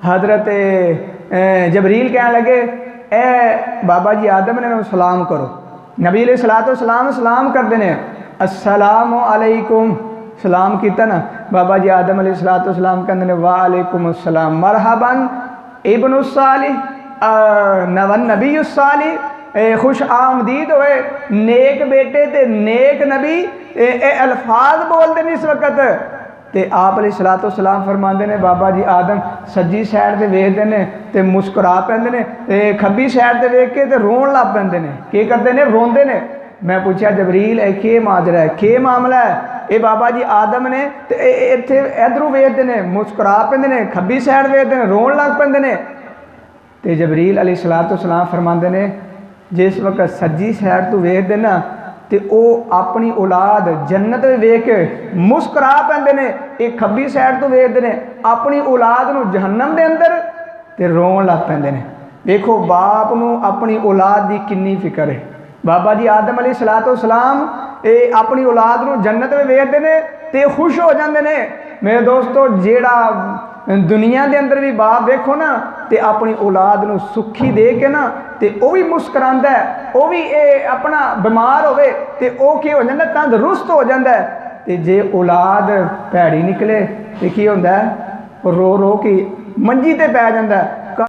हजरत जबरील कह लगे ए बाबा जी आदम ने सलाम करो। नबी अलैहिस्सलातु वस्सलाम सलाम करते हैं, अस्सलामु अलैकुम, सलाम किया ना। बाबा जी आदम अलैहिस्सलातु वस्सलाम कहते हैं वालेकुम अस्सलाम, मरहबन इब्नुस सालिह नवन नबीयुस सालिह, खुश आमदीद होए नेक बेटे ते नेक नबी। ये अल्फाज बोलते हैं इस वक्त। तो आप अलैहिस्सलातु वस्सलाम फरमाते ने बाबा जी आदम सज्जी साइड से वेखते हैं तो मुस्कुरा पैंदे ने, खब्बी साइड से वेख के तो रोन लग पैंदे ने। की करते हैं? रोंदे ने। मैं पूछा जबरील के माजरा है, के मामला है? ये बाबा जी आदम ने तो इतने इधरों वेखते हैं, मुस्कुरा पैंदे ने, खब्बी साइड वेखते हैं, रोन लग पैंदे ने। तो जबरील अलैहिस्सलातु वस्सलाम फरमाते ने जिस वक्त सज्जी साइड तो वेखते ना तो वह अपनी औलाद जन्नत वेख के मुस्कुरा पैंदे ने, एक खब्बी साइड तो वेखते हैं अपनी औलाद नूं जहन्नम दे अंदर तो रोन लग पैंदे ने। देखो बाप नूं अपनी औलाद की कितनी फिक्र है। बाबा जी आदम अलैहिस्सलातु वस्सलाम अपनी औलाद नूं जन्नत में वेखते हैं तो खुश हो जाते हैं। मेरे दोस्तों जेड़ा दुनिया के अंदर भी बाप देखो ना तो अपनी औलाद नूं सुखी दे के ना तो वह भी मुस्कुरांदा है, वह भी अपना बीमार होवे तो वह की हो जाता तंदुरुस्त हो जाता है। तो जे औलाद भैड़ी निकले तो की होंदा है, रो रो के मंजी ते पै जाता है।